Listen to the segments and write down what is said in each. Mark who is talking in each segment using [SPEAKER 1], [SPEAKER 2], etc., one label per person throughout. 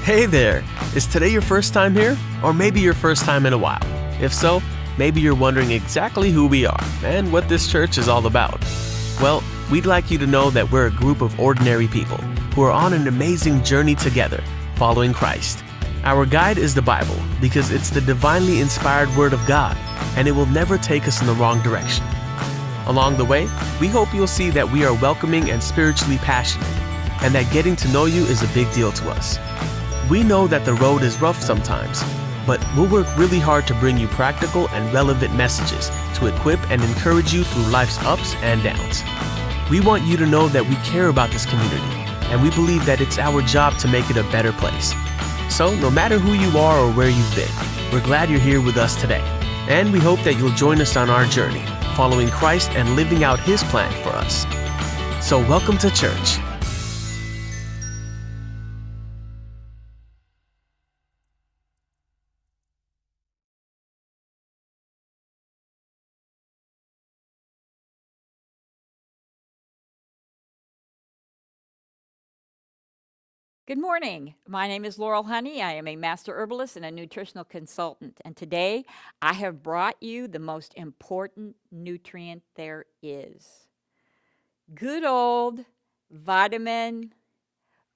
[SPEAKER 1] Hey there! Is today your first time here? Or maybe your first time in a while? If so, maybe you're wondering exactly who we are and what this church is all about. Well, we'd like you to know that we're a group of ordinary people who are on an amazing journey together, following Christ. Our guide is the Bible because it's the divinely inspired Word of God, and it will never take us in the wrong direction. Along the way, we hope you'll see that we are welcoming and spiritually passionate, and that getting to know you is a big deal to us. We know that the road is rough sometimes, but we'll work really hard to bring you practical and relevant messages to equip and encourage you through life's ups and downs. We want you to know that we care about this community, and we believe that it's our job to make it a better place. So no matter who you are or where you've been, we're glad you're here with us today, and we hope that you'll join us on our journey, following Christ and living out His plan for us. So welcome to church.
[SPEAKER 2] Good morning. My name is Laurel Honey. I am a master herbalist and a nutritional consultant. And today I have brought you the most important nutrient there is. Good old vitamin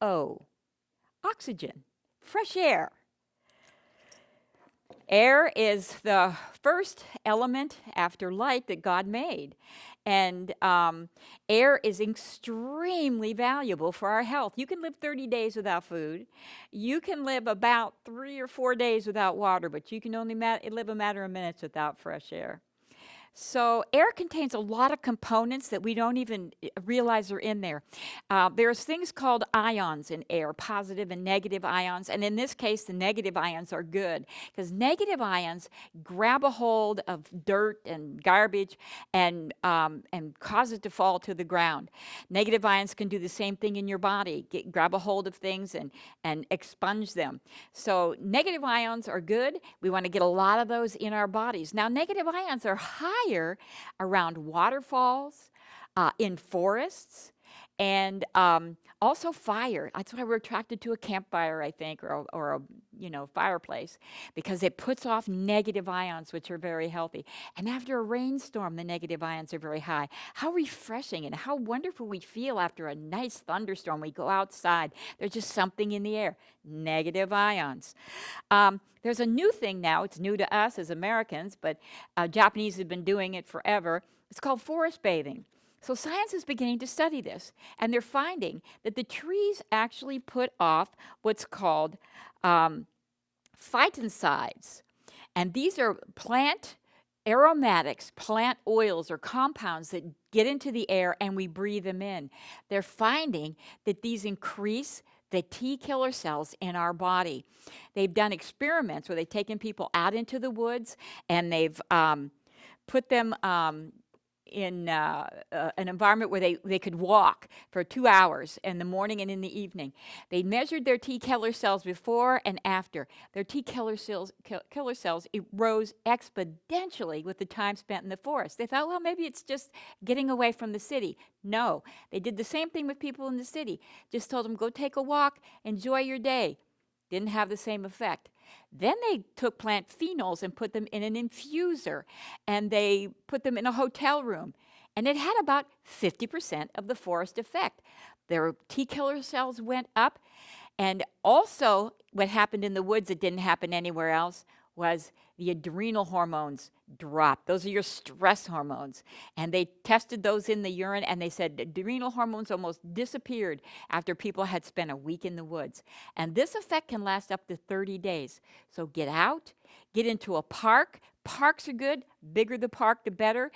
[SPEAKER 2] O. Oxygen. Fresh air. Air is the first element after light that God made. And air is extremely valuable for our health. You can live 30 days without food. You can live about 3 or 4 days without water, but you can only live a matter of minutes without fresh air. So air contains a lot of components that we don't even realize are in there. There's things called ions in air, positive and negative ions. And in this case, the negative ions are good because negative ions grab a hold of dirt and garbage and cause it to fall to the ground. Negative ions can do the same thing in your body, grab a hold of things and expunge them. So negative ions are good. We want to get a lot of those in our bodies. Now, negative ions are higher around waterfalls, in forests, and also fire. That's why we're attracted to a campfire, I think, or a fireplace, because it puts off negative ions, which are very healthy. And after a rainstorm, the negative ions are very high. How refreshing and how wonderful we feel after a nice thunderstorm. We go outside. There's just something in the air. Negative ions. There's a new thing now. It's new to us as Americans, but Japanese have been doing it forever. It's called forest bathing. So science is beginning to study this, and they're finding that the trees actually put off what's called phytoncides. And these are plant aromatics, plant oils or compounds that get into the air and we breathe them in. They're finding that these increase the T killer cells in our body. They've done experiments where they've taken people out into the woods and they've put them in an environment where they could walk for 2 hours in the morning and in the evening. They measured their T killer cells before and after. Their T killer cells it rose exponentially with the time spent in the forest. They thought, well, maybe it's just getting away from the city. No, they did the same thing with people in the city. Just told them, go take a walk, enjoy your day. Didn't have the same effect. Then they took plant phenols and put them in an infuser, and they put them in a hotel room, and it had about 50% of the forest effect. Their T killer cells went up, and also what happened in the woods that didn't happen anywhere else was the adrenal hormones dropped. Those are your stress hormones. And they tested those in the urine, and they said adrenal hormones almost disappeared after people had spent a week in the woods. And this effect can last up to 30 days. So get out, get into a park. Parks are good. Bigger the park, the better.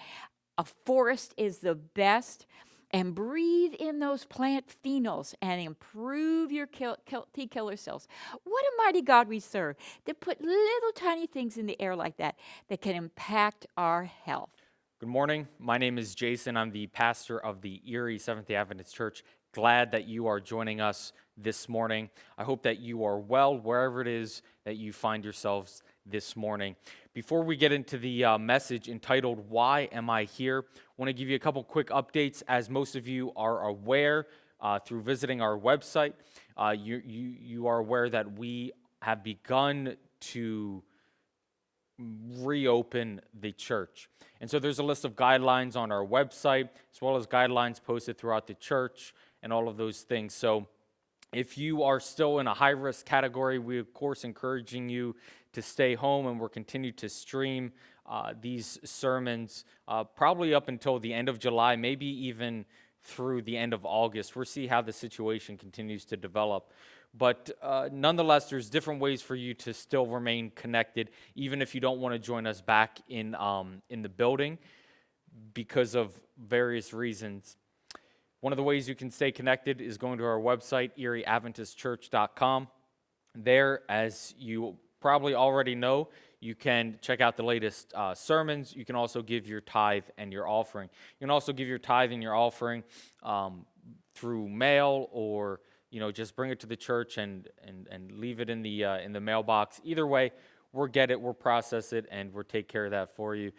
[SPEAKER 2] A forest is the best. And breathe in those plant phenols and improve your T killer cells. What a mighty God we serve to put little tiny things in the air like that can impact our health.
[SPEAKER 3] Good morning. My name is Jason. I'm the pastor of the Erie Seventh-day Adventist Church. Glad that you are joining us this morning. I hope that you are well wherever it is that you find yourselves this morning. Before we get into the message entitled, Why Am I Here? I want to give you a couple quick updates. As most of you are aware, through visiting our website. You are aware that we have begun to reopen the church. And so there's a list of guidelines on our website, as well as guidelines posted throughout the church and all of those things. So if you are still in a high-risk category, we, of course, encouraging you to stay home, and we'll continue to stream these sermons probably up until the end of July, maybe even through the end of August. We'll see how the situation continues to develop. But nonetheless, there's different ways for you to still remain connected, even if you don't want to join us back in the building because of various reasons. One of the ways you can stay connected is going to our website, erieadventistchurch.com. There, as you probably already know, you can check out the latest sermons. You can also give your tithe and your offering. You can also give your tithe and your offering through mail, or just bring it to the church and leave it in the mailbox. Either way, we'll get it, we'll process it, and we'll take care of that for you.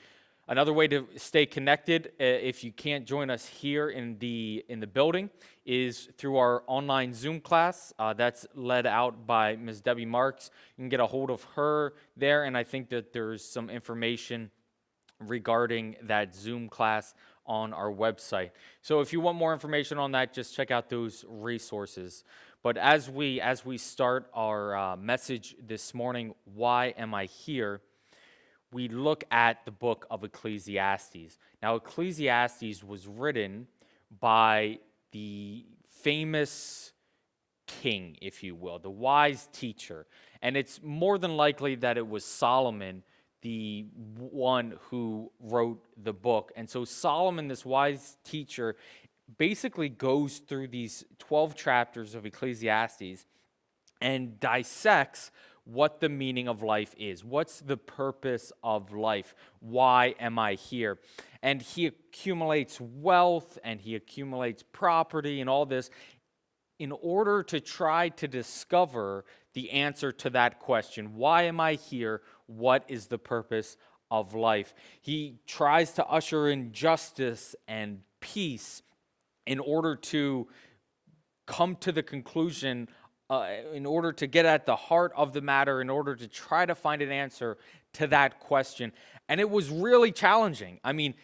[SPEAKER 3] Another way to stay connected, if you can't join us here in the building, is through our online Zoom class. That's led out by Ms. Debbie Marks. You can get a hold of her there, and I think that there's some information regarding that Zoom class on our website. So if you want more information on that, just check out those resources. But as we start our message this morning, why am I here? We look at the book of Ecclesiastes. Now, Ecclesiastes was written by the famous king, if you will, the wise teacher. And it's more than likely that it was Solomon, the one who wrote the book. And so Solomon, this wise teacher, basically goes through these 12 chapters of Ecclesiastes and dissects what the meaning of life is. What's the purpose of life? Why am I here? And he accumulates wealth and he accumulates property and all this in order to try to discover the answer to that question. Why am I here? What is the purpose of life? He tries to usher in justice and peace in order to come to the conclusion, in order to get at the heart of the matter, in order to try to find an answer to that question. And it was really challenging. I mean,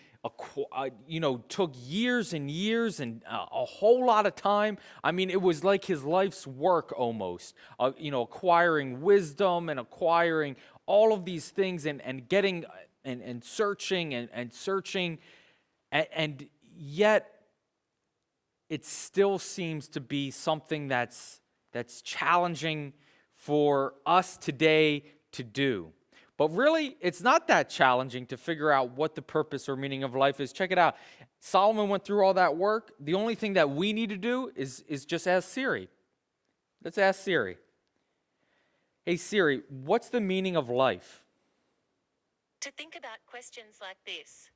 [SPEAKER 3] took years and years and a whole lot of time. I mean, it was like his life's work almost, acquiring wisdom and acquiring all of these things and getting and searching and searching. And yet it still seems to be something that's challenging for us today to do. But really, it's not that challenging to figure out what the purpose or meaning of life is. Check it out. Solomon went through all that work. The only thing that we need to do is just ask Siri. Let's ask Siri. Hey Siri, what's the meaning of life?
[SPEAKER 4] To think about questions like this.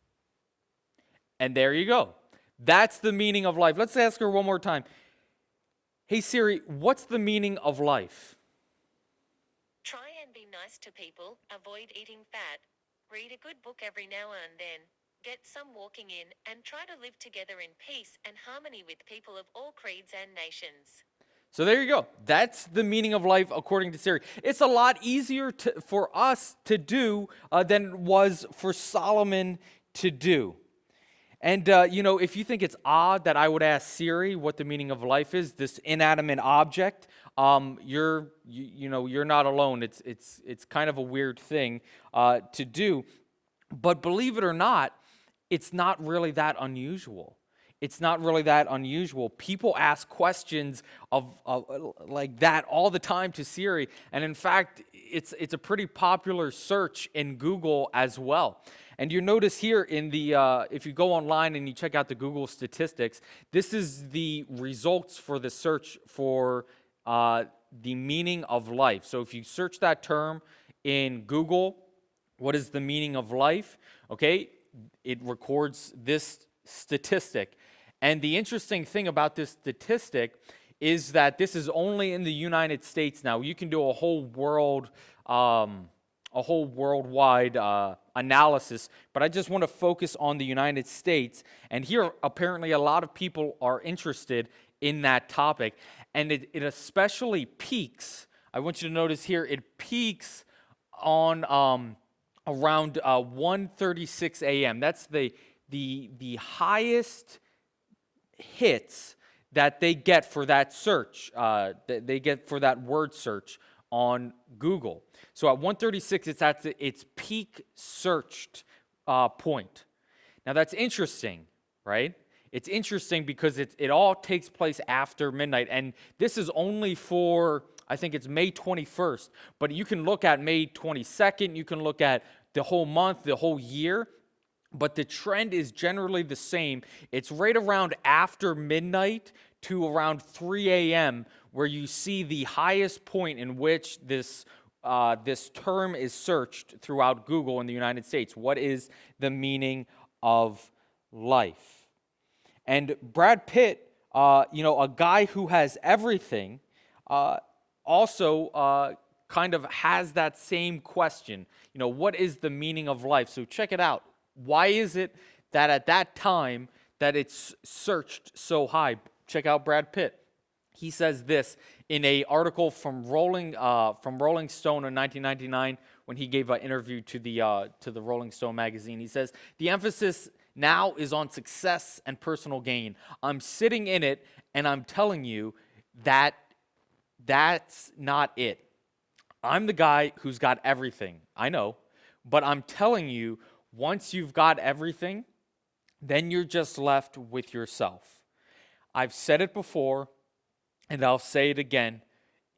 [SPEAKER 3] And there you go. That's the meaning of life. Let's ask her one more time. Hey Siri, what's the meaning of life?
[SPEAKER 4] Try and be nice to people, avoid eating fat, read a good book every now and then, get some walking in, and try to live together in peace and harmony with people of all creeds and nations.
[SPEAKER 3] So there you go. That's the meaning of life according to Siri. It's a lot easier for us to do than it was for Solomon to do. And, if you think it's odd that I would ask Siri what the meaning of life is, this inanimate object, you're not alone. It's kind of a weird thing to do. But believe it or not, it's not really that unusual. It's not really that unusual. People ask questions of like that all the time to Siri. And in fact, it's a pretty popular search in Google as well. And you notice here in the, if you go online and you check out the Google statistics, this is the results for the search for the meaning of life. So if you search that term in Google, what is the meaning of life? Okay, it records this statistic. And the interesting thing about this statistic is that this is only in the United States now. You can do a whole worldwide analysis, but I just want to focus on the United States. And here, apparently, a lot of people are interested in that topic. And it especially peaks, I want you to notice here, it peaks on around 1:36 a.m. That's the highest hits that they get for that search, that they get for that word search on Google. So at 1:36, it's at its peak searched point. Now that's interesting, right? It's interesting because it all takes place after midnight, and this is only for, I think it's May 21st, but you can look at May 22nd, you can look at the whole month, the whole year, but the trend is generally the same. It's right around after midnight to around 3 a.m. where you see the highest point in which this term is searched throughout Google in the United States. What is the meaning of life? And Brad Pitt, a guy who has everything, also kind of has that same question. What is the meaning of life? So check it out. Why is it that at that time that it's searched so high? Check out Brad Pitt. He says this in an article from Rolling Stone in 1999 when he gave an interview to the Rolling Stone magazine. He says, "The emphasis now is on success and personal gain. I'm sitting in it, and I'm telling you that that's not it. I'm the guy who's got everything. I know, but I'm telling you, once you've got everything, then you're just left with yourself. I've said it before, and I'll say it again.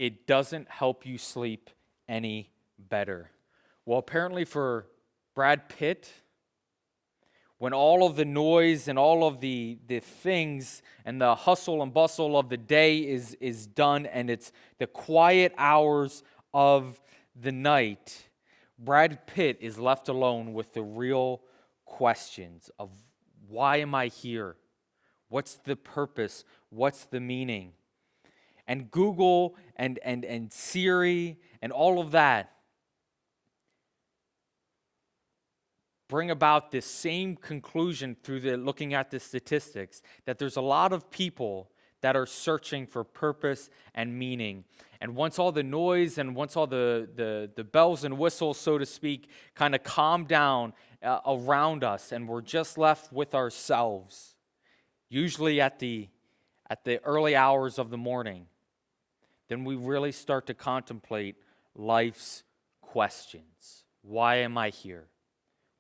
[SPEAKER 3] It doesn't help you sleep any better." Well, apparently for Brad Pitt, when all of the noise and all of the things and the hustle and bustle of the day is done, and it's the quiet hours of the night, Brad Pitt is left alone with the real questions of, why am I here? What's the purpose? What's the meaning? And Google and Siri and all of that bring about this same conclusion through looking at the statistics, that there's a lot of people that are searching for purpose and meaning. And once all the noise and once all the bells and whistles, so to speak, kind of calm down around us, and we're just left with ourselves, usually at the early hours of the morning, then we really start to contemplate life's questions. Why am I here?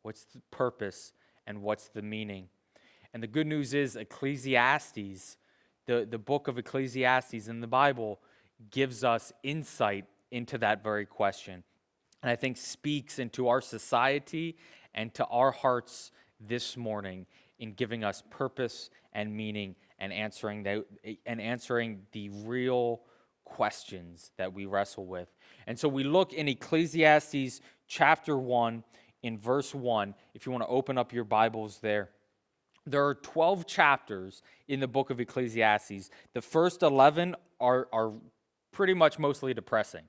[SPEAKER 3] What's the purpose and what's the meaning? And the good news is Ecclesiastes, the book of Ecclesiastes in the Bible, gives us insight into that very question. And I think speaks into our society and to our hearts this morning in giving us purpose and meaning and answering the real questions that we wrestle with. And so we look in Ecclesiastes chapter 1 in verse 1, if you want to open up your Bibles there. There are 12 chapters in the book of Ecclesiastes. The first 11 are pretty much mostly depressing.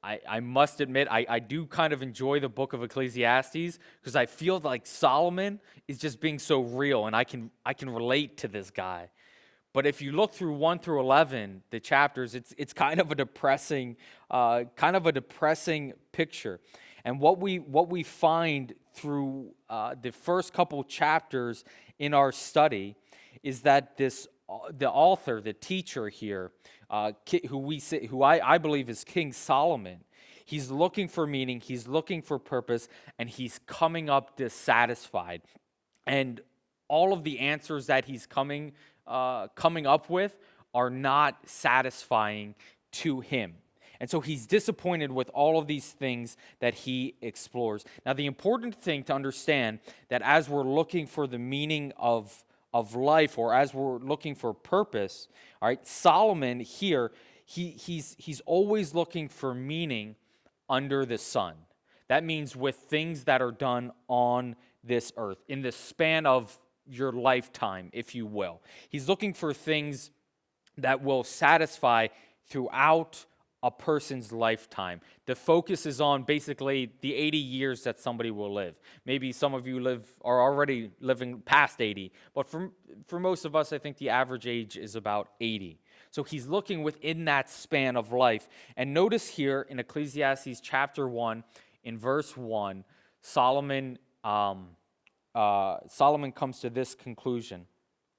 [SPEAKER 3] I must admit, I do kind of enjoy the book of Ecclesiastes because I feel like Solomon is just being so real, and I can relate to this guy. But if you look through 1 through 11, the chapters, it's kind of a depressing picture. And what we find through the first couple chapters in our study is that the author, the teacher here, who I believe is King Solomon, he's looking for meaning, he's looking for purpose, and he's coming up dissatisfied. And all of the answers that he's coming up with are not satisfying to him. And so he's disappointed with all of these things that he explores. Now, the important thing to understand that as we're looking for the meaning of life, or as we're looking for purpose, all right, Solomon here, he's always looking for meaning under the sun. That means with things that are done on this earth, in the span of your lifetime, if you will. He's looking for things that will satisfy throughout a person's lifetime. The focus is on basically the 80 years that somebody will live. Maybe some of you are already living past 80, but for most of us, I think the average age is about 80. So he's looking within that span of life. And notice here in Ecclesiastes chapter 1, in verse 1, Solomon comes to this conclusion.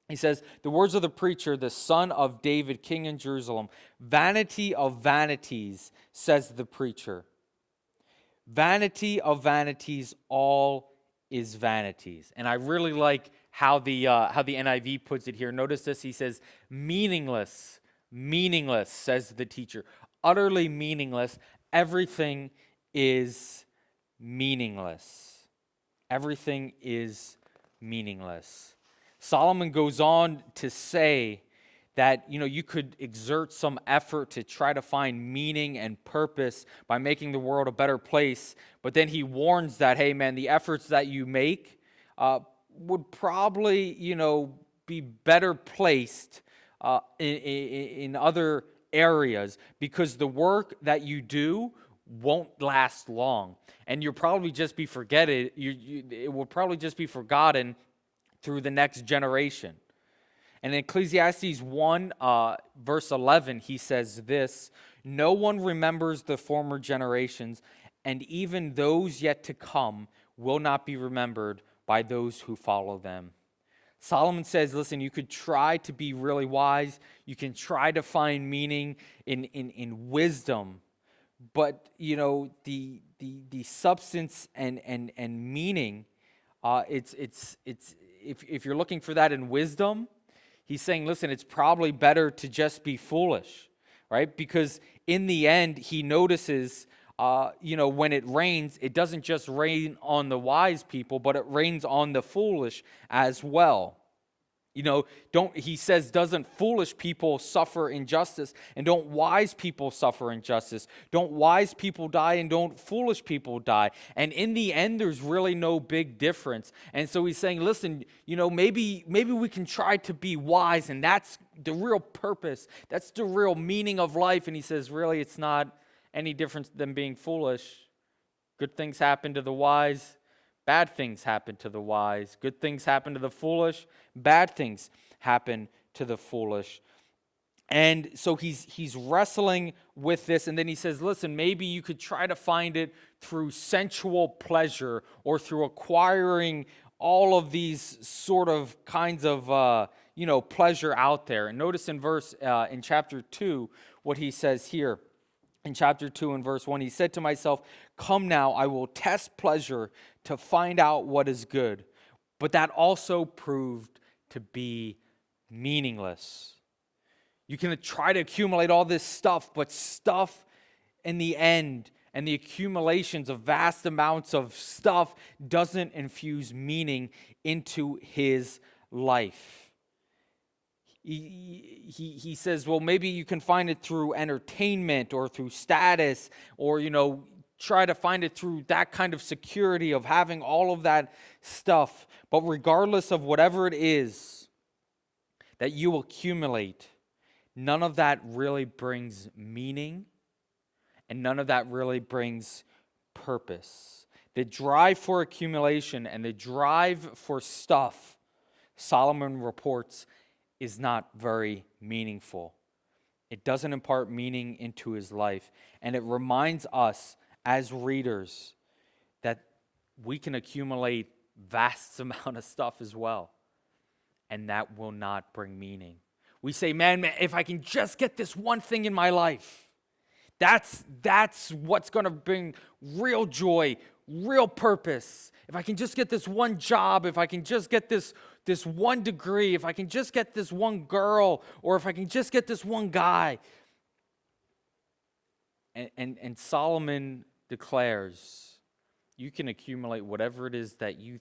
[SPEAKER 3] He says, the words of the preacher, the son of David, king in Jerusalem, vanity of vanities, says the preacher. Vanity of vanities, all is vanities. And I really like how the NIV puts it here. Notice this, he says, meaningless, says the teacher. Utterly meaningless. Everything is meaningless. Everything is meaningless. Solomon goes on to say that, you could exert some effort to try to find meaning and purpose by making the world a better place. But then he warns that, hey, man, the efforts that you make would probably, be better placed in other areas, because the work that you do won't last long. And you'll probably just be it will probably just be forgotten through the next generation. And in Ecclesiastes 1, verse 11, he says this, no one remembers the former generations, and even those yet to come will not be remembered by those who follow them. Solomon says, listen, you could try to be really wise, you can try to find meaning in wisdom, but the substance and meaning, if you're looking for that in wisdom, he's saying, listen, it's probably better to just be foolish, right? Because in the end, he notices, when it rains, it doesn't just rain on the wise people, but it rains on the foolish as well. He says, doesn't foolish people suffer injustice, and don't wise people suffer injustice? Don't wise people die, and don't foolish people die? And in the end, there's really no big difference. And so he's saying, listen, maybe we can try to be wise, and that's the real purpose. That's the real meaning of life. And he says, really, it's not any different than being foolish. Good things happen to the wise. Bad things happen to the wise. Good things happen to the foolish. Bad things happen to the foolish. And so he's wrestling with this, and then he says, listen, maybe you could try to find it through sensual pleasure or through acquiring all of these sort of kinds of pleasure out there. And notice in chapter 2 what he says here. In chapter 2 and verse 1, he said to myself, come now, I will test pleasure to find out what is good. But that also proved to be meaningless. You can try to accumulate all this stuff, but stuff in the end and the accumulations of vast amounts of stuff doesn't infuse meaning into his life. He says, well, maybe you can find it through entertainment or through status, or, try to find it through that kind of security of having all of that stuff. But regardless of whatever it is that you accumulate, none of that really brings meaning, and none of that really brings purpose. The drive for accumulation and the drive for stuff, Solomon reports, is not very meaningful. It doesn't impart meaning into his life. And it reminds us as readers that we can accumulate vast amount of stuff as well, and that will not bring meaning. We say, man, if I can just get this one thing in my life, that's what's going to bring real joy, real purpose. If I can just get this one job, if I can just get this one degree, if I can just get this one girl, or if I can just get this one guy. And Solomon declares, you can accumulate whatever it is that you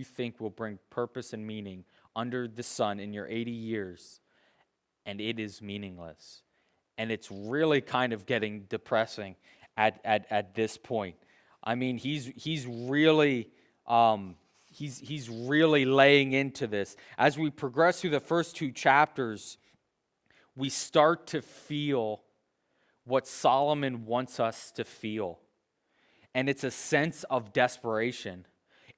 [SPEAKER 3] think will bring purpose and meaning under the sun in your 80 years, and it is meaningless. And it's really kind of getting depressing at this point. I mean, he's really laying into this. As we progress through the first two chapters, we start to feel what Solomon wants us to feel. And it's a sense of desperation.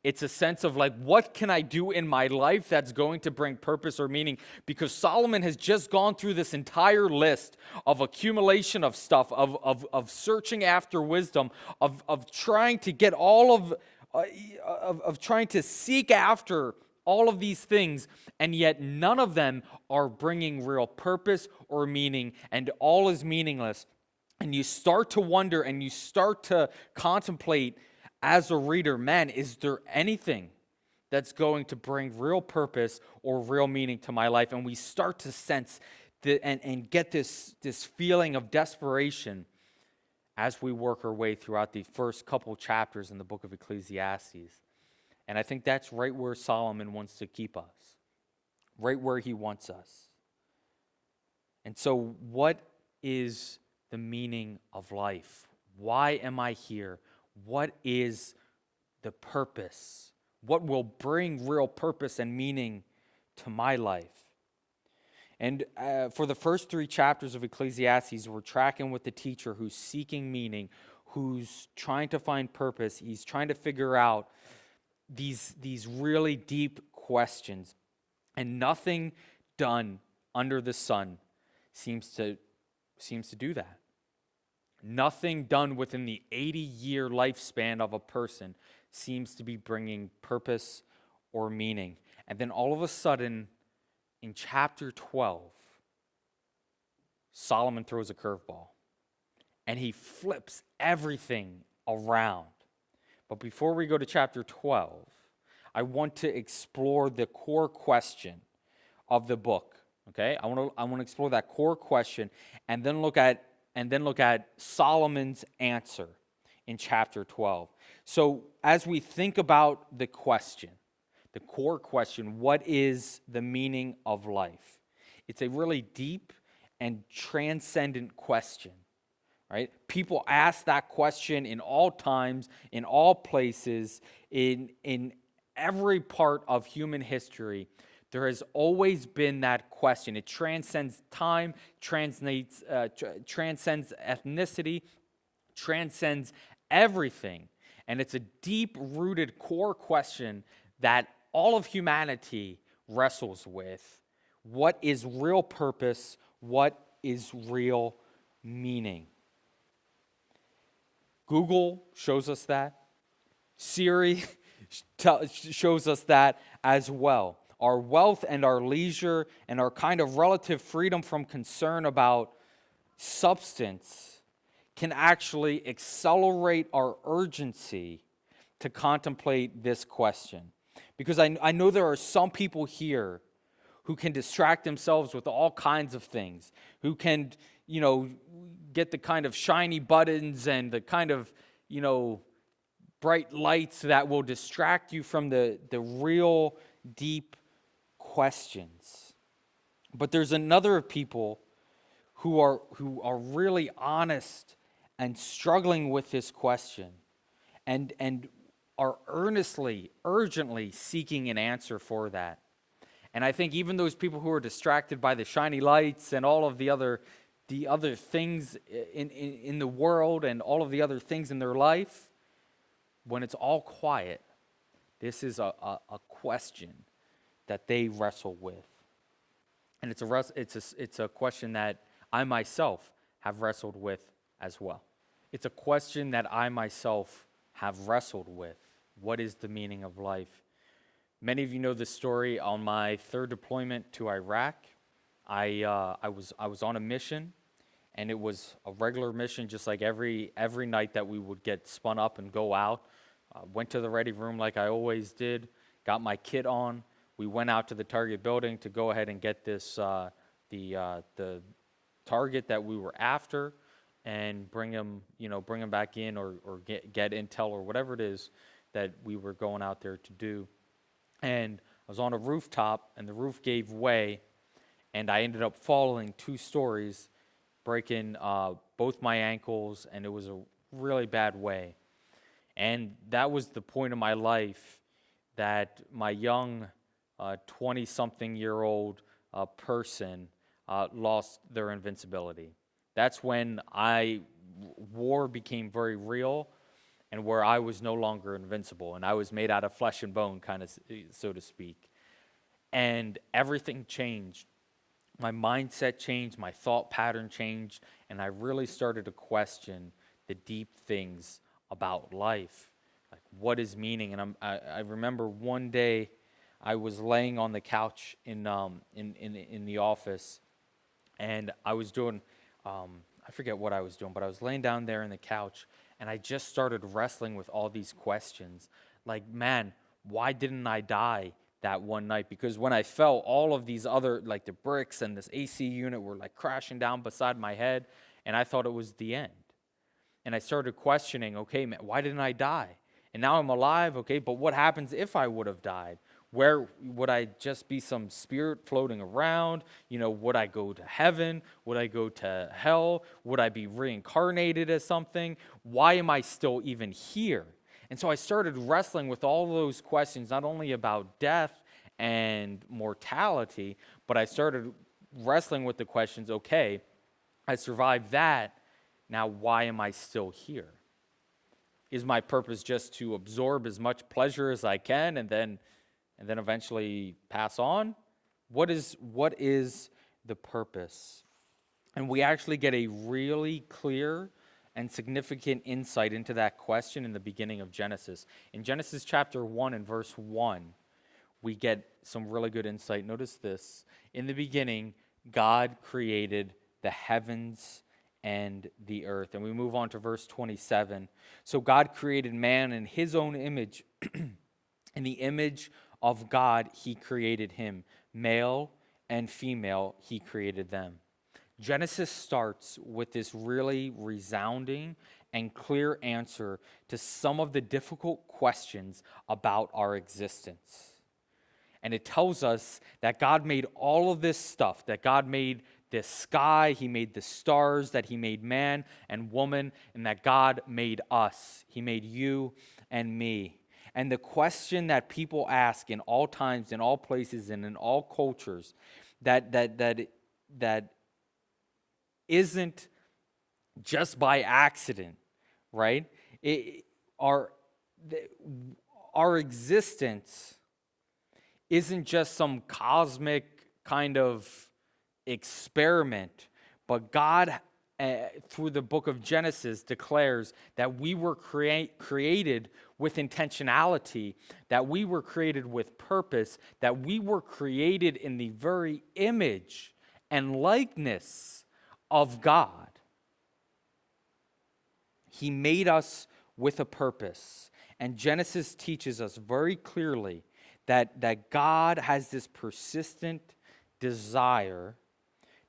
[SPEAKER 3] It's a sense of like, what can I do in my life that's going to bring purpose or meaning? Because Solomon has just gone through this entire list of accumulation of stuff, of searching after wisdom, of trying to get all of trying to seek after all of these things, and yet none of them are bringing real purpose or meaning, and all is meaningless. And you start to wonder and you start to contemplate as a reader, man, is there anything that's going to bring real purpose or real meaning to my life? And we start to sense and get this feeling of desperation as we work our way throughout the first couple chapters in the book of Ecclesiastes. And I think that's right where Solomon wants to keep us, right where he wants us. And so what is the meaning of life? Why am I here? What is the purpose? What will bring real purpose and meaning to my life? And for the first 3 chapters of Ecclesiastes, we're tracking with the teacher who's seeking meaning, who's trying to find purpose. He's trying to figure out these really deep questions. And nothing done under the sun seems to do that. Nothing done within the 80-year lifespan of a person seems to be bringing purpose or meaning. And then all of a sudden, in chapter 12, Solomon throws a curveball. And he flips everything around. But before we go to chapter 12, I want to explore the core question of the book. Okay? I want to explore that core question and then look at Solomon's answer in chapter 12. So as we think about the question, the core question, what is the meaning of life? It's a really deep and transcendent question, right? People ask that question in all times, in all places, in every part of human history. There has always been that question. It transcends time, transcends ethnicity, transcends everything. And it's a deep-rooted core question that all of humanity wrestles with. What is real purpose? What is real meaning? Google shows us that. Siri shows us that as well. Our wealth and our leisure and our kind of relative freedom from concern about substance can actually accelerate our urgency to contemplate this question. Because I know there are some people here who can distract themselves with all kinds of things, who can, get the kind of shiny buttons and the kind of, bright lights that will distract you from the real deep questions. But there's another of people who are really honest and struggling with this question and are earnestly, urgently seeking an answer for that. And I think even those people who are distracted by the shiny lights and all of the other things in the world and all of the other things in their life, when it's all quiet, this is a question that they wrestle with. And it's a question that I myself have wrestled with as well. It's a question that I myself have wrestled with. What is the meaning of life? Many of you know the story. On my 3rd deployment to Iraq, I was on a mission, and it was a regular mission, just like every night that we would get spun up and go out. Went to the ready room like I always did, got my kit on. We went out to the target building to go ahead and get this the target that we were after, and bring them back in or get intel or whatever it is that we were going out there to do. And I was on a rooftop, and the roof gave way, and I ended up falling 2 stories, breaking both my ankles, and it was a really bad way. And that was the point of my life that my young 20-something-year-old person lost their invincibility. That's when war became very real, and where I was no longer invincible, and I was made out of flesh and bone, kind of, so to speak. And everything changed. My mindset changed, my thought pattern changed, and I really started to question the deep things about life. Like, what is meaning? And I remember one day I was laying on the couch in the office, and I was doing, I forget what I was doing, but I was laying down there in the couch, and I just started wrestling with all these questions. Like, man, why didn't I die that one night? Because when I fell, all of these other, like the bricks and this AC unit were like crashing down beside my head, and I thought it was the end. And I started questioning, okay, man, why didn't I die? And now I'm alive, okay, but what happens if I would have died? Where would I just be some spirit floating around? Would I go to heaven? Would I go to hell? Would I be reincarnated as something? Why am I still even here? And so I started wrestling with all those questions, not only about death and mortality, but I started wrestling with the questions, okay, I survived that, now why am I still here? Is my purpose just to absorb as much pleasure as I can and then eventually pass on? What is the purpose? And we actually get a really clear and significant insight into that question in the beginning of Genesis. In Genesis chapter 1 and verse 1, we get some really good insight. Notice this. In the beginning, God created the heavens and the earth. And we move on to verse 27. So God created man in his own image. In the image of God, he created him. Male and female, he created them. Genesis starts with this really resounding and clear answer to some of the difficult questions about our existence. And it tells us that God made all of this stuff, that God made this sky, he made the stars, that he made man and woman, and that God made us. He made you and me. And the question that people ask in all times, in all places, and in all cultures, that isn't just by accident, right? Our existence isn't just some cosmic kind of experiment, but God, through the book of Genesis, declares that we were created with intentionality, that we were created with purpose, that we were created in the very image and likeness of God. He made us with a purpose. And Genesis teaches us very clearly that God has this persistent desire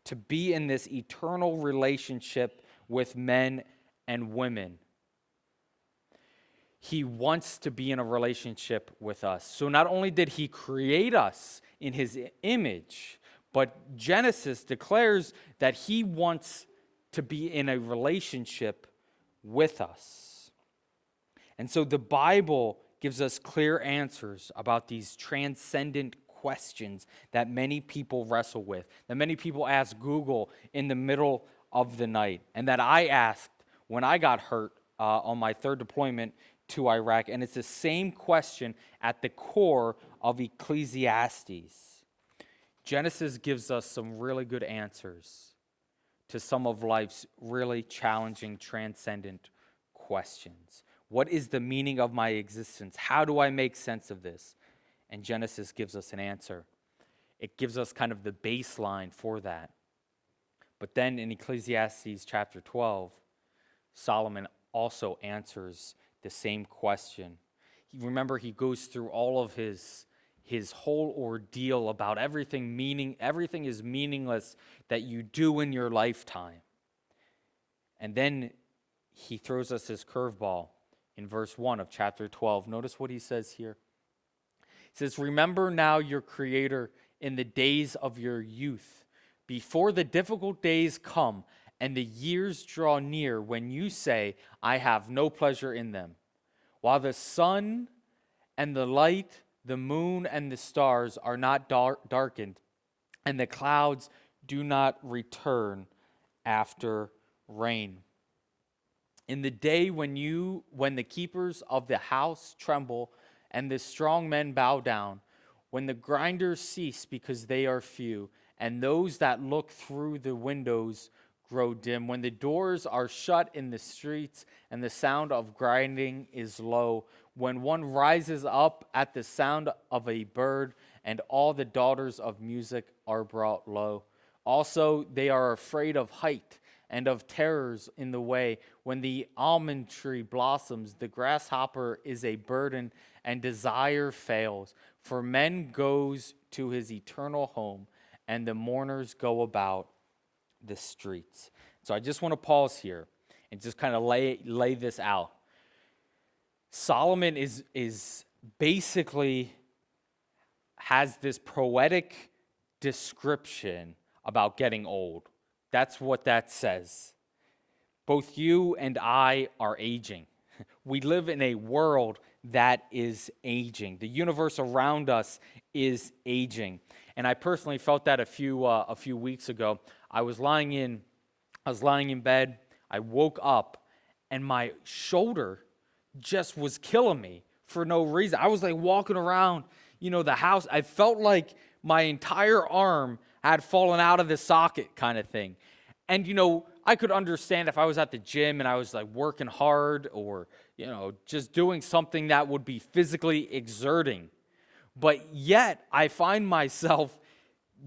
[SPEAKER 3] to be in this eternal relationship with men and women. He wants to be in a relationship with us. So not only did he create us in his image, but Genesis declares that he wants to be in a relationship with us. And so the Bible gives us clear answers about these transcendent questions that many people wrestle with, that many people ask Google in the middle of the night, and that I asked when I got hurt on my third deployment to Iraq. And it's the same question at the core of Ecclesiastes. Genesis gives us some really good answers to some of life's really challenging, transcendent questions. What is the meaning of my existence? How do I make sense of this? And Genesis gives us an answer. It gives us kind of the baseline for that. But then in Ecclesiastes chapter 12, Solomon also answers the same question. Remember, he goes through all of his whole ordeal about everything is meaningless that you do in your lifetime. And then he throws us his curveball in verse 1 of chapter 12. Notice what he says here. He says, "Remember now your Creator in the days of your youth, before the difficult days come and the years draw near when you say, I have no pleasure in them. While the sun and the light, the moon and the stars are not darkened, and the clouds do not return after rain. In the day when the keepers of the house tremble and the strong men bow down, when the grinders cease because they are few, and those that look through the windows grow dim, when the doors are shut in the streets and the sound of grinding is low, when one rises up at the sound of a bird and all the daughters of music are brought low. Also, they are afraid of height and of terrors in the way. When the almond tree blossoms, the grasshopper is a burden and desire fails. For man goes to his eternal home, and the mourners go about the streets. So I just want to pause here and just kind of lay this out. Solomon is basically has this poetic description about getting old. That's what that says. Both you and I are aging. We live in a world that is aging. The universe around us is aging. And I personally felt that a few weeks ago. I was lying in bed. I woke up and my shoulder just was killing me for no reason. I was like walking around, the house. I felt like my entire arm had fallen out of the socket kind of thing. And, I could understand if I was at the gym and I was like working hard or, just doing something that would be physically exerting. But yet I find myself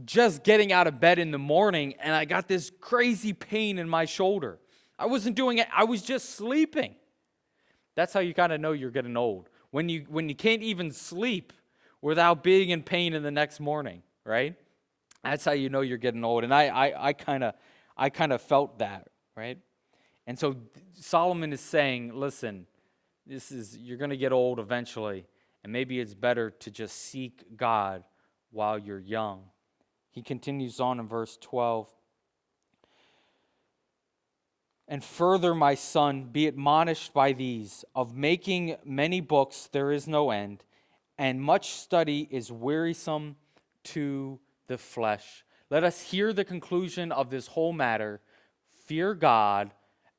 [SPEAKER 3] just getting out of bed in the morning and I got this crazy pain in my shoulder. I wasn't doing it. I was just sleeping. That's how you kind of know you're getting old. When you can't even sleep without being in pain in the next morning, right? That's how you know you're getting old. And I kind of felt that, right? And so Solomon is saying, listen, you're going to get old eventually, and maybe it's better to just seek God while you're young. He continues on in verse 12. And further, my son, be admonished by these, of making many books there is no end, and much study is wearisome to the flesh. Let us hear the conclusion of this whole matter. Fear God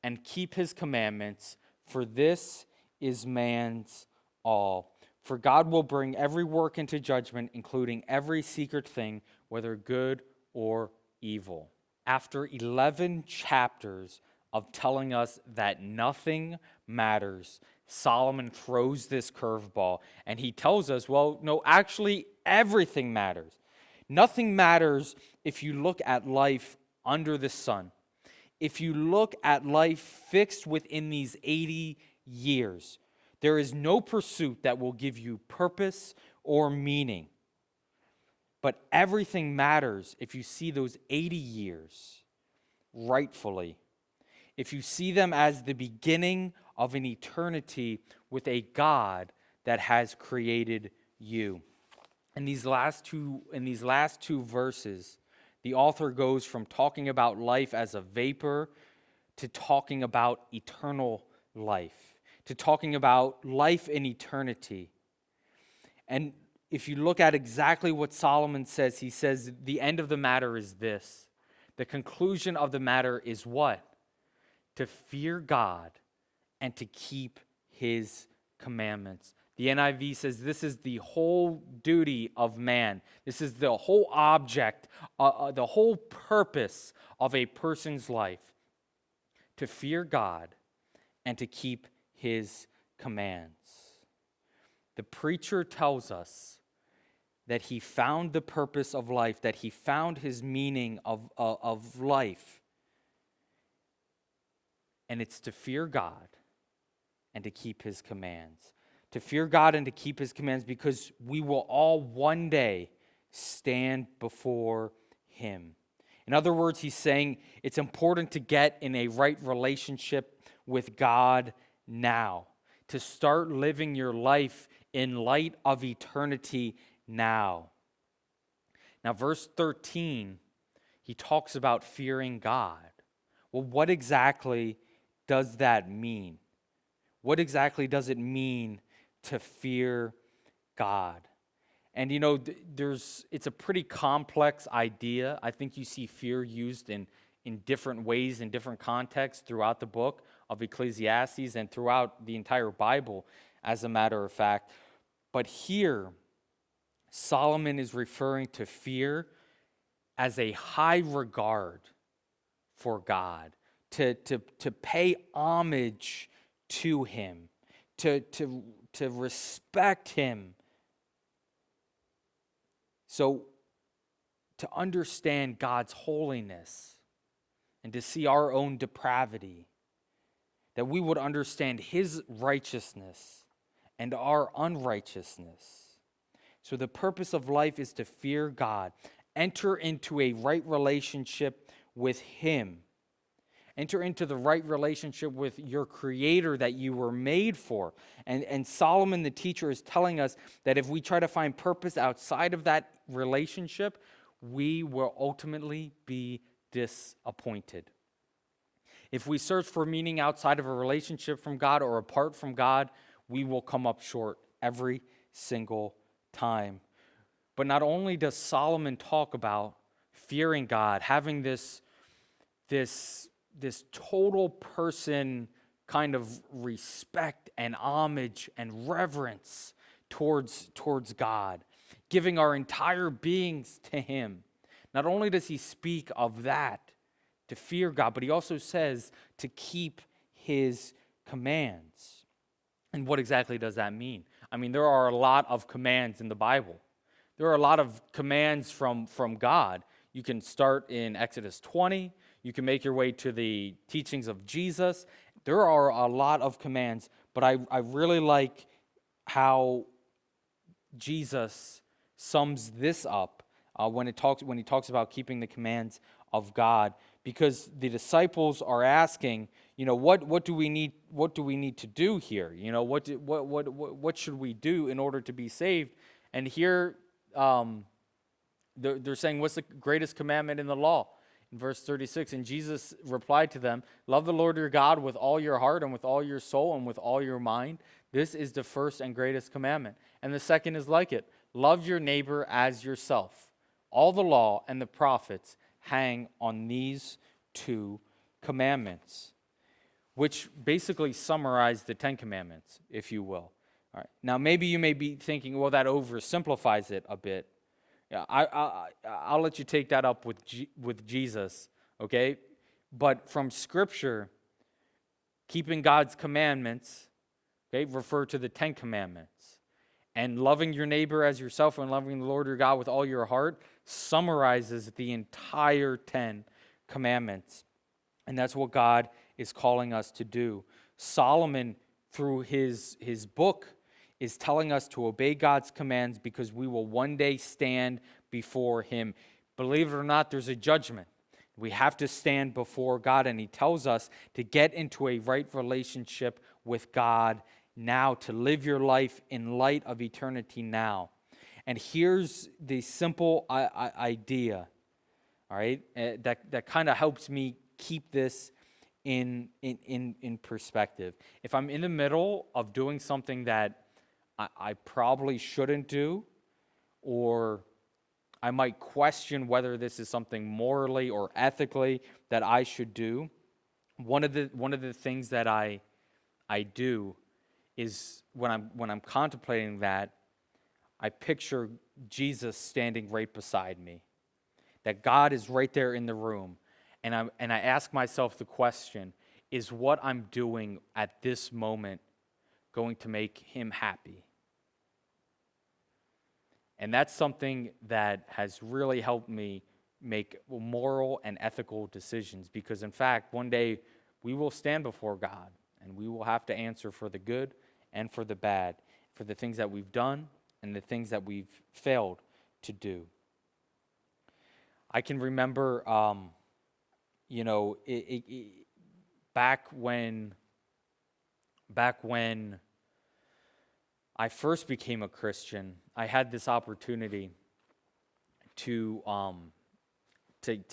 [SPEAKER 3] and keep his commandments, for this is man's all. For God will bring every work into judgment, including every secret thing, whether good or evil. After 11 chapters of telling us that nothing matters, Solomon throws this curveball, and he tells us, well, no, actually everything matters. Nothing matters if you look at life under the sun. If you look at life fixed within these 80 years, there is no pursuit that will give you purpose or meaning. But everything matters if you see those 80 years rightfully. If you see them as the beginning of an eternity with a God that has created you. In these last two verses, the author goes from talking about life as a vapor to talking about eternal life, to talking about life in eternity. And if you look at exactly what Solomon says, he says the end of the matter is this. The conclusion of the matter is what? To fear God and to keep his commandments. The NIV says this is the whole duty of man. This is the whole object, the whole purpose of a person's life. To fear God and to keep his commands. The preacher tells us that he found the purpose of life, that he found his meaning of life. And it's to fear God and to keep his commands. To fear God and to keep his commands, because we will all one day stand before him. In other words, he's saying it's important to get in a right relationship with God now, to start living your life in light of eternity now. Now, verse 13, he talks about fearing God. Well, what exactly does that mean? What exactly does it mean to fear God? And it's a pretty complex idea. I think you see fear used in in different ways, in different contexts throughout the book of Ecclesiastes and throughout the entire Bible, as a matter of fact. But here, Solomon is referring to fear as a high regard for God, to pay homage to him, to respect him. So, to understand God's holiness and to see our own depravity, that we would understand his righteousness and our unrighteousness. So the purpose of life is to fear God, enter into a right relationship with him, enter into the right relationship with your Creator that you were made for. And Solomon, the teacher, is telling us that if we try to find purpose outside of that relationship, we will ultimately be disappointed. If we search for meaning outside of a relationship from God or apart from God, we will come up short every single time. But not only does Solomon talk about fearing God, having this total person kind of respect and homage and reverence towards God, giving our entire beings to him. Not only does he speak of that, to fear God, but he also says to keep his commands. And what exactly does that mean? I mean, there are a lot of commands in the Bible. There are a lot of commands from God. You can start in Exodus 20. You can make your way to the teachings of Jesus. There are a lot of commands, but I really like how Jesus sums this up when he talks about keeping the commands of God, because the disciples are asking, what do we need to do here? What should we do in order to be saved? And here they're saying, what's the greatest commandment in the law? In verse 36, and Jesus replied to them, love the Lord your God with all your heart and with all your soul and with all your mind. This is the first and greatest commandment. And the second is like it. Love your neighbor as yourself. All the law and the prophets hang on these two commandments, which basically summarize the 10 Commandments, if you will. All right. Now, maybe you may be thinking, well, that oversimplifies it a bit. Yeah, I'll let you take that up with Jesus, okay? But from Scripture, keeping God's commandments, okay, refer to the 10 Commandments. And loving your neighbor as yourself and loving the Lord your God with all your heart summarizes the entire 10 Commandments. And that's what God is calling us to do. Solomon, through his book, is telling us to obey God's commands because we will one day stand before him. Believe it or not, there's a judgment. We have to stand before God, and he tells us to get into a right relationship with God now, to live your life in light of eternity now. And here's the simple idea, all right, that kind of helps me keep this in perspective. If I'm in the middle of doing something that I probably shouldn't do, or I might question whether this is something morally or ethically that I should do, one of the things that I do is when I'm contemplating that, I picture Jesus standing right beside me, that God is right there in the room, and I ask myself the question: is what I'm doing at this moment going to make him happy? And that's something that has really helped me make moral and ethical decisions, because in fact, one day we will stand before God and we will have to answer for the good and for the bad, for the things that we've done and the things that we've failed to do. I can remember, back when I first became a Christian, I had this opportunity to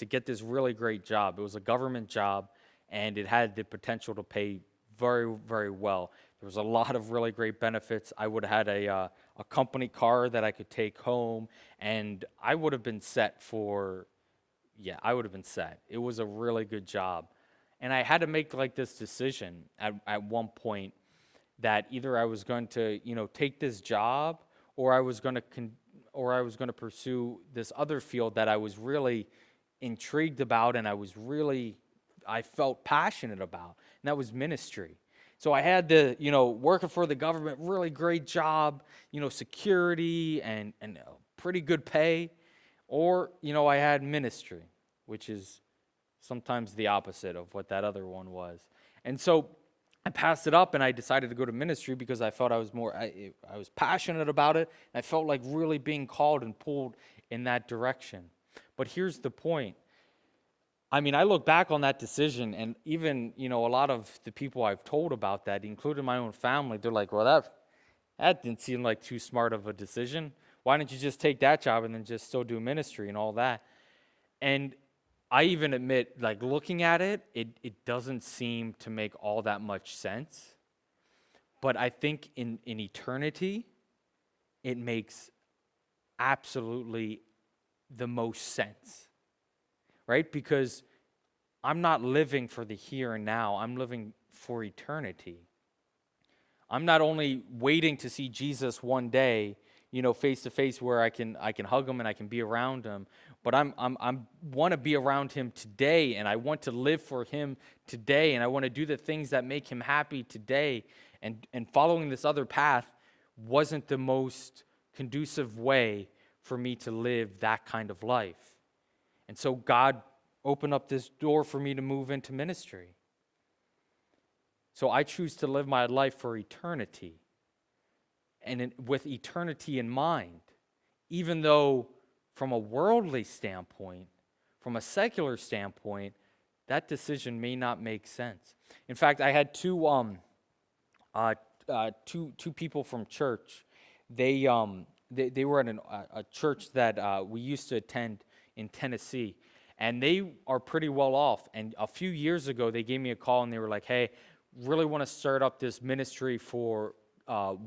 [SPEAKER 3] get this really great job. It was a government job, and it had the potential to pay very, very well. There was a lot of really great benefits. I would have had a company car that I could take home, and I would have been set for yeah, I would have been set. It was a really good job. And I had to make like this decision at one point that either I was going to, take this job, or I was going to pursue this other field that I was really intrigued about, and I felt passionate about, and that was ministry. So I had the, working for the government, really great job, security and pretty good pay, or, I had ministry, which is sometimes the opposite of what that other one was. And so I passed it up, and I decided to go to ministry because I felt I was passionate about it, and I felt like really being called and pulled in that direction. But here's the point. I mean, I look back on that decision, and even, a lot of the people I've told about that, including my own family, they're like, well, that didn't seem like too smart of a decision. Why didn't you just take that job and then just still do ministry and all that? And I even admit, like, looking at it, it doesn't seem to make all that much sense. But I think in eternity, it makes absolutely the most sense, right? Because I'm not living for the here and now. I'm living for eternity. I'm not only waiting to see Jesus one day, face to face, where I can hug him and I can be around him, but I'm want to be around him today, and I want to live for him today, and I want to do the things that make him happy today. And following this other path wasn't the most conducive way for me to live that kind of life. And so God opened up this door for me to move into ministry. So I choose to live my life for eternity, and with eternity in mind, even though from a worldly standpoint, from a secular standpoint, that decision may not make sense. In fact, I had two people from church. They were at a church that we used to attend in Tennessee, and they are pretty well off. And a few years ago, they gave me a call, and they were like, "Hey, really want to start up this ministry for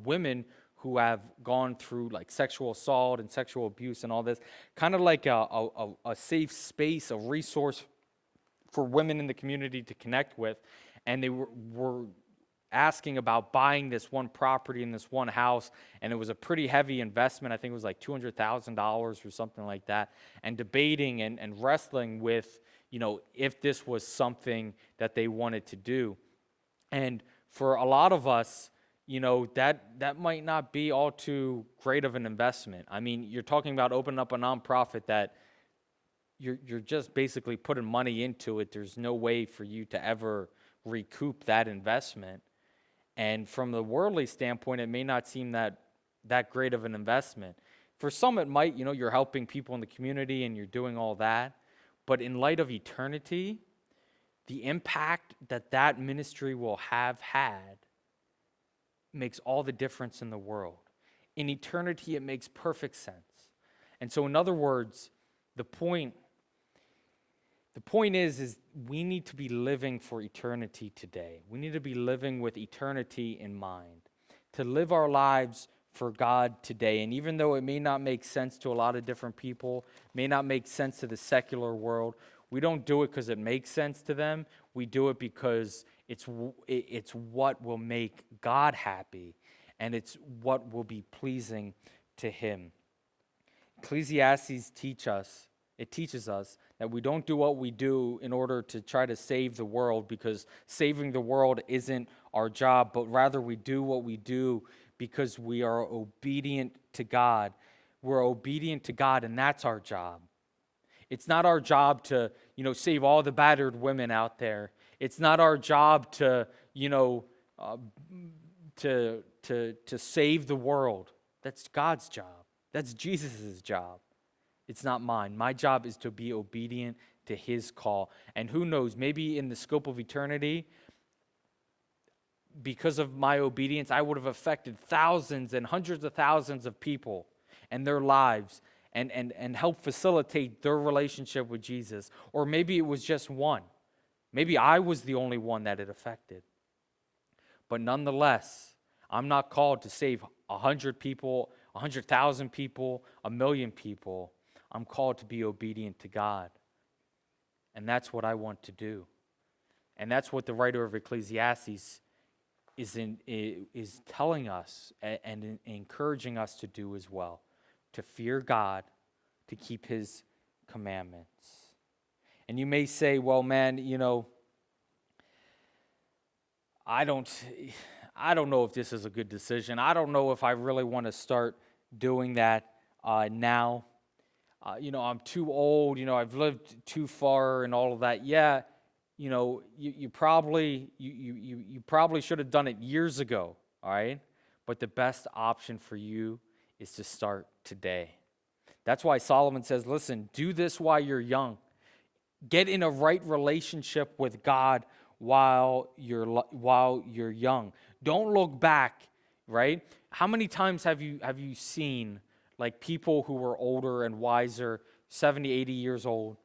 [SPEAKER 3] women who have gone through like sexual assault and sexual abuse and all this, kind of like a safe space, a resource for women in the community to connect with." And they were asking about buying this one property in this one house, and it was a pretty heavy investment. I think it was like $200,000 or something like that, and debating and wrestling with, if this was something that they wanted to do. And for a lot of us, that might not be all too great of an investment. I mean, you're talking about opening up a nonprofit that you're just basically putting money into it. There's no way for you to ever recoup that investment. And from the worldly standpoint, it may not seem that great of an investment. For some, it might. You're helping people in the community and you're doing all that. But in light of eternity, the impact that ministry will have had makes all the difference in the world. In eternity, it makes perfect sense. And so, in other words, the point is we need to be living for eternity today. We need to be living with eternity in mind, to live our lives for God today. And even though it may not make sense to a lot of different people, may not make sense to the secular world, we don't do it because it makes sense to them. We do it because it's what will make God happy, and it's what will be pleasing to him. Ecclesiastes teaches us that we don't do what we do in order to try to save the world, because saving the world isn't our job, but rather we do what we do because we are obedient to God. We're obedient to God, and that's our job. It's not our job to, save all the battered women out there. It's not our job to, to save the world. That's God's job. That's Jesus' job. It's not mine. My job is to be obedient to his call. And who knows, maybe in the scope of eternity, because of my obedience, I would have affected thousands and hundreds of thousands of people and their lives, and help facilitate their relationship with Jesus. Or maybe it was just one. Maybe I was the only one that it affected. But nonetheless, I'm not called to save 100 people, 100,000 people, 1 million people. I'm called to be obedient to God. And that's what I want to do. And that's what the writer of Ecclesiastes is telling us and encouraging us to do as well, to fear God, to keep his commandments. And you may say, well, man, I don't know if this is a good decision. I don't know if I really want to start doing that now. I'm too old. I've lived too far and all of that. Yeah, you probably should have done it years ago. All right, but the best option for you is to start today. That's why Solomon says, "Listen, do this while you're young. Get in a right relationship with God while you're young. Don't look back." Right? How many times have you seen like people who were older and wiser, 70, 80 years old,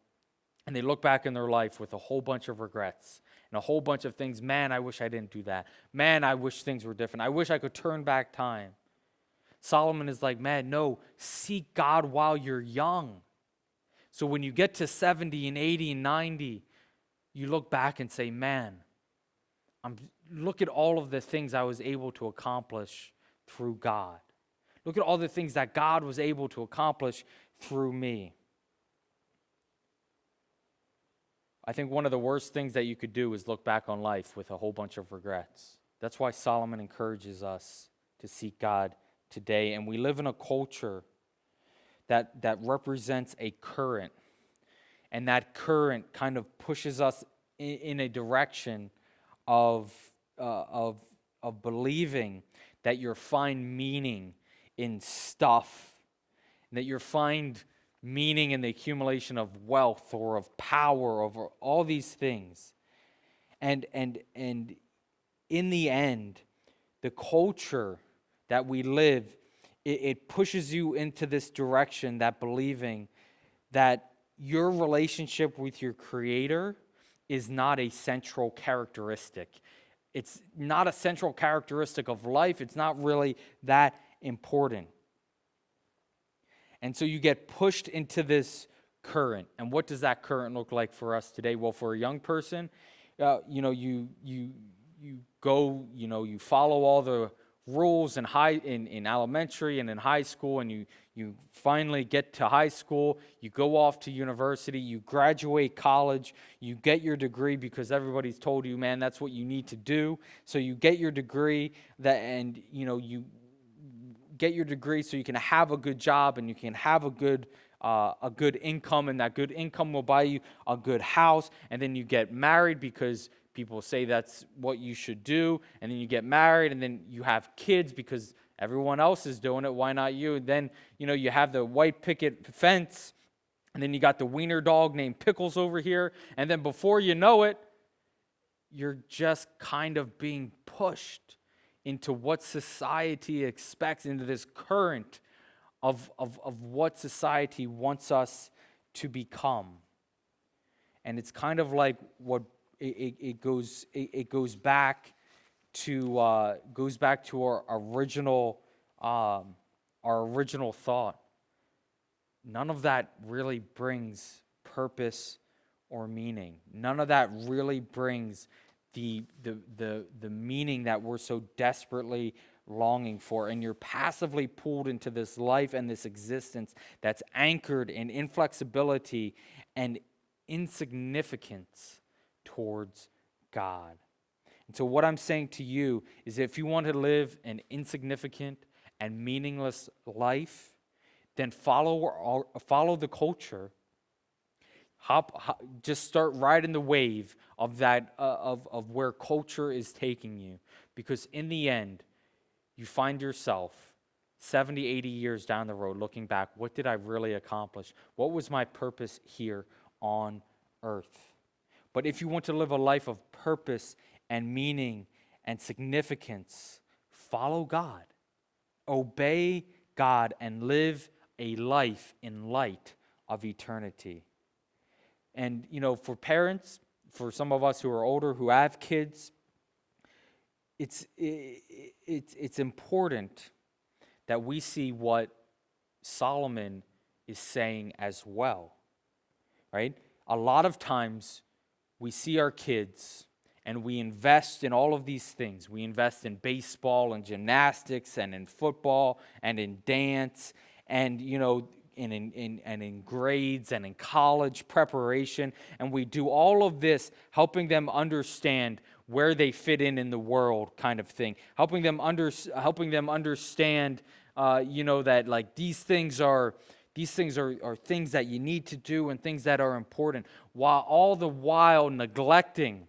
[SPEAKER 3] and they look back in their life with a whole bunch of regrets and a whole bunch of things? Man, I wish I didn't do that. Man, I wish things were different. I wish I could turn back time. Solomon is like, man, no, seek God while you're young. So when you get to 70 and 80 and 90, you look back and say, man, look at all of the things I was able to accomplish through God. Look at all the things that God was able to accomplish through me. I think one of the worst things that you could do is look back on life with a whole bunch of regrets. That's why Solomon encourages us to seek God today. And we live in a culture that represents a current. And that current kind of pushes us in a direction of believing that you'll find meaning in stuff, and that you'll find meaning in the accumulation of wealth or of power, over all these things. And in the end, the culture that we live, it pushes you into this direction, that believing that your relationship with your Creator is not a central characteristic. It's not a central characteristic of life. It's not really that important. And so you get pushed into this current. And what does that current look like for us today? Well, for a young person, you go, you follow all the rules in elementary and in high school, and you finally get to high school, you go off to university, you graduate college, you get your degree because everybody's told you, man, that's what you need to do. So you get your degree, you get your degree so you can have a good job and you can have a good income, and that good income will buy you a good house. And then you get married because people say that's what you should do. And then you get married, and then you have kids because everyone else is doing it. Why not you? And then, you have the white picket fence, and then you got the wiener dog named Pickles over here. And then before you know it, you're just kind of being pushed into what society expects, into this current of what society wants us to become. And it's kind of like what it goes back to our original thought. None of that really brings purpose or meaning. None of that really brings the meaning that we're so desperately longing for. And you're passively pulled into this life and this existence that's anchored in inflexibility and insignificance towards God. And so what I'm saying to you is, if you want to live an insignificant and meaningless life, then follow the culture. Just start riding the wave of that of where culture is taking you, because in the end, you find yourself 70, 80 years down the road looking back. What did I really accomplish? What was my purpose here on earth? But if you want to live a life of purpose and meaning and significance, follow God. Obey God and live a life in light of eternity. And, for parents, for some of us who are older, who have kids, it's important that we see what Solomon is saying as well, right? a lot of times we see our kids and we invest in all of these things. We invest in baseball and gymnastics and in football and in dance and, in grades and in college preparation. And we do all of this helping them understand where they fit in the world kind of thing. Helping them understand, that like these things are things that you need to do and things that are important, while all the while neglecting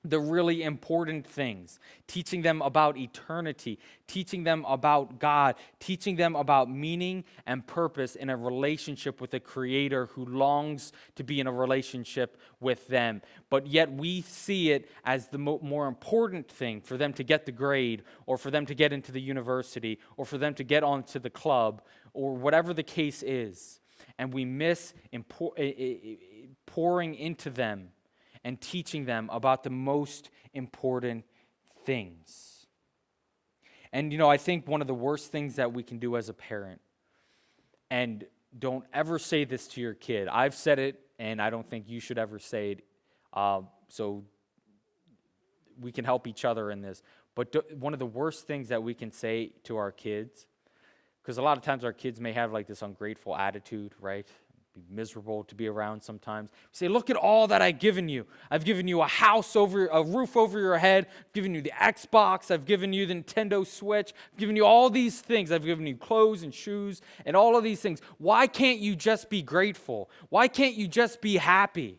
[SPEAKER 3] the really important things, teaching them about eternity, teaching them about God, teaching them about meaning and purpose in a relationship with a Creator who longs to be in a relationship with them. But yet we see it as the more important thing for them to get the grade, or for them to get into the university, or for them to get onto the club, or whatever the case is. And we miss pouring into them and teaching them about the most important things. And, I think one of the worst things that we can do as a parent, and don't ever say this to your kid. I've said it, and I don't think you should ever say it, so we can help each other in this. But one of the worst things that we can say to our kids, because a lot of times our kids may have like this ungrateful attitude, right? Miserable to be around sometimes. Say, look at all that I've given you. I've given you a roof over your head. I've given you the Xbox. I've given you the Nintendo Switch. I've given you all these things. I've given you clothes and shoes and all of these things. Why can't you just be grateful? Why can't you just be happy?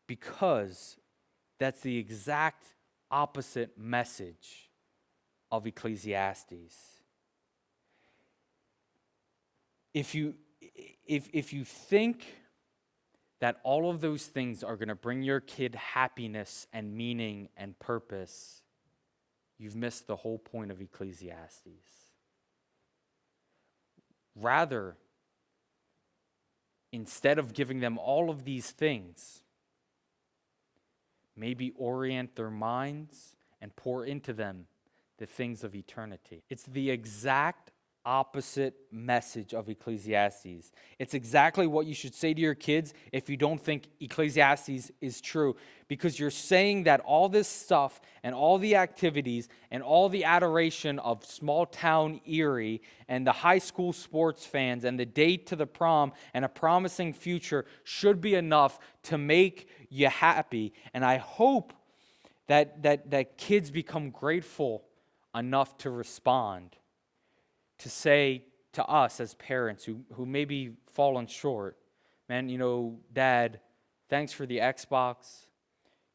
[SPEAKER 3] Because that's the exact opposite message of Ecclesiastes. If you think that all of those things are going to bring your kid happiness and meaning and purpose, you've missed the whole point of Ecclesiastes. Rather, instead of giving them all of these things, maybe orient their minds and pour into them the things of eternity. It's the exact opposite message of Ecclesiastes. It's exactly what you should say to your kids if you don't think Ecclesiastes is true, because you're saying that all this stuff and all the activities and all the adoration of small town Erie and the high school sports fans and the date to the prom and a promising future should be enough to make you happy. And I hope that kids become grateful enough to respond, to say to us as parents who maybe fallen short, man, Dad, thanks for the Xbox,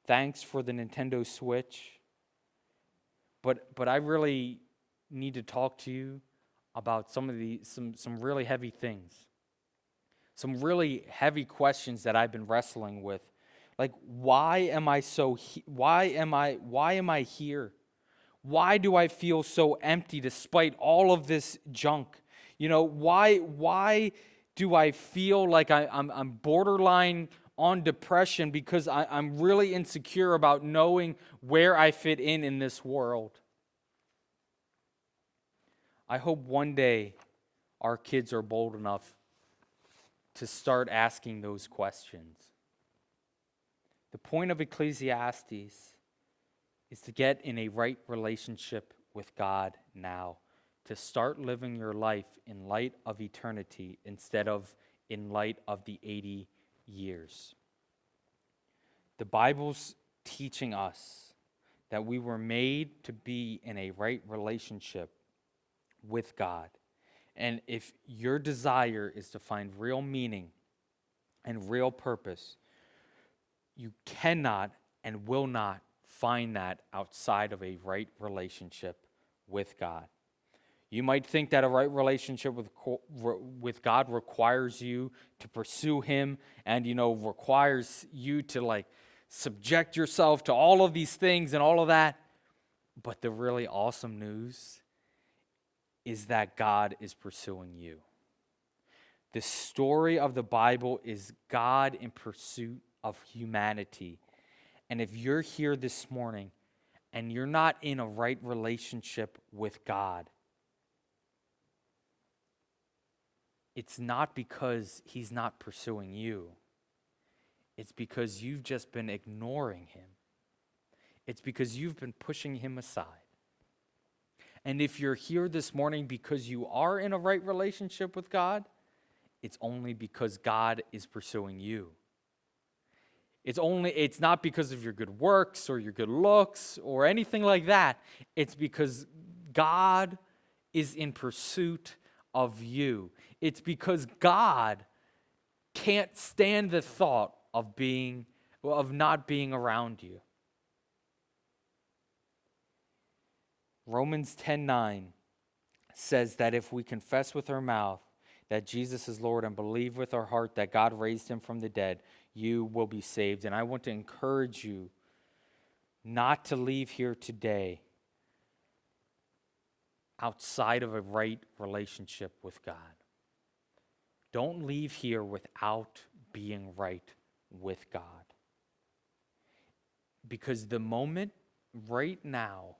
[SPEAKER 3] thanks for the Nintendo Switch, but I really need to talk to you about some really heavy things, some really heavy questions that I've been wrestling with, like why am I here? Why do I feel so empty despite all of this junk? Why do I feel like I'm borderline on depression because I'm really insecure about knowing where I fit in this world? I hope one day our kids are bold enough to start asking those questions. The point of Ecclesiastes is to get in a right relationship with God now, to start living your life in light of eternity instead of in light of the 80 years. The Bible's teaching us that we were made to be in a right relationship with God. And if your desire is to find real meaning and real purpose, you cannot and will not find that outside of a right relationship with God. You might think that a right relationship with God requires you to pursue Him and, requires you to subject yourself to all of these things and all of that. But the really awesome news is that God is pursuing you. The story of the Bible is God in pursuit of humanity. And if you're here this morning and you're not in a right relationship with God, it's not because he's not pursuing you. It's because you've just been ignoring him. It's because you've been pushing him aside. And if you're here this morning because you are in a right relationship with God, it's only because God is pursuing you. It's not because of your good works or your good looks or anything like that. It's because God is in pursuit of you. It's because God can't stand the thought of not being around you. Romans 10:9 says that if we confess with our mouth that Jesus is Lord and believe with our heart that God raised him from the dead, you will be saved. And I want to encourage you not to leave here today outside of a right relationship with God. Don't leave here without being right with God. Because the moment right now,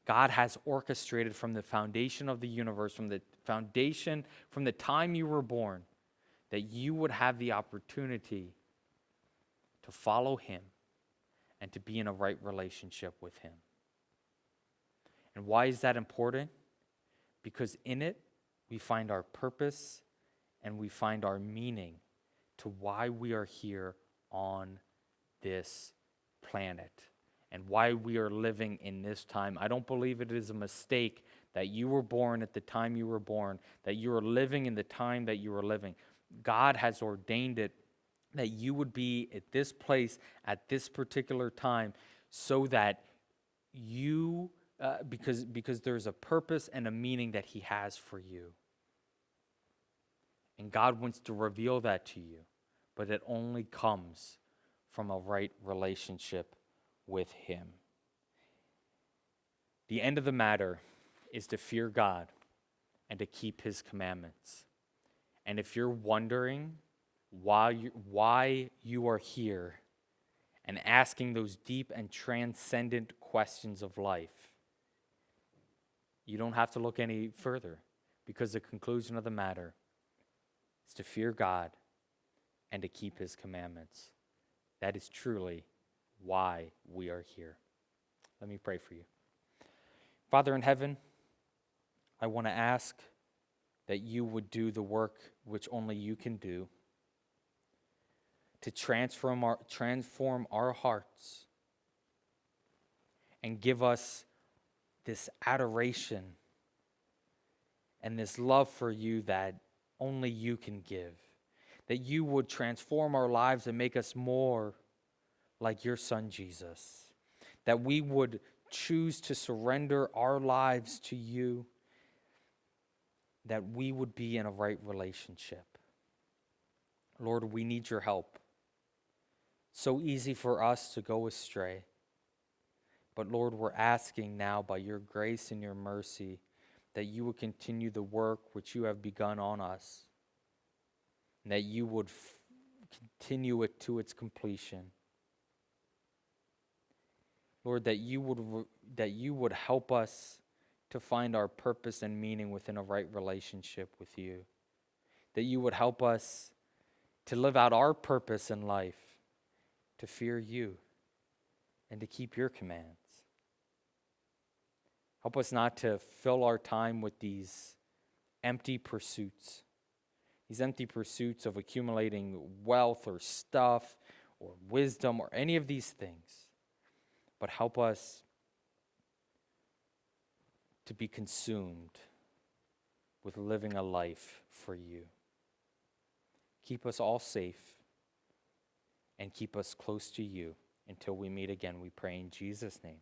[SPEAKER 3] God has orchestrated from the foundation of the universe, from the time you were born, that you would have the opportunity to follow him and to be in a right relationship with him. And why is that important? Because in it, we find our purpose and we find our meaning to why we are here on this planet and why we are living in this time. I don't believe it is a mistake that you were born at the time you were born, that you are living in the time that you are living. God has ordained it that you would be at this place at this particular time so that you, because there's a purpose and a meaning that he has for you. And God wants to reveal that to you, but it only comes from a right relationship with him. The end of the matter is to fear God and to keep his commandments. And if you're wondering why you are here and asking those deep and transcendent questions of life, you don't have to look any further, because the conclusion of the matter is to fear God and to keep his commandments. That is truly why we are here. Let me pray for you. Father in heaven, I want to ask that you would do the work which only you can do, to transform our hearts and give us this adoration and this love for you that only you can give. That you would transform our lives and make us more like your Son Jesus. That we would choose to surrender our lives to you. That we would be in a right relationship. Lord, we need your help. So easy for us to go astray. But Lord, we're asking now by your grace and your mercy that you would continue the work which you have begun on us. And that you would continue it to its completion. Lord, that you would help us to find our purpose and meaning within a right relationship with you. That you would help us to live out our purpose in life, to fear you, and to keep your commands. Help us not to fill our time with these empty pursuits of accumulating wealth or stuff or wisdom or any of these things, but help us to be consumed with living a life for you. Keep us all safe and keep us close to you until we meet again, we pray in Jesus' name.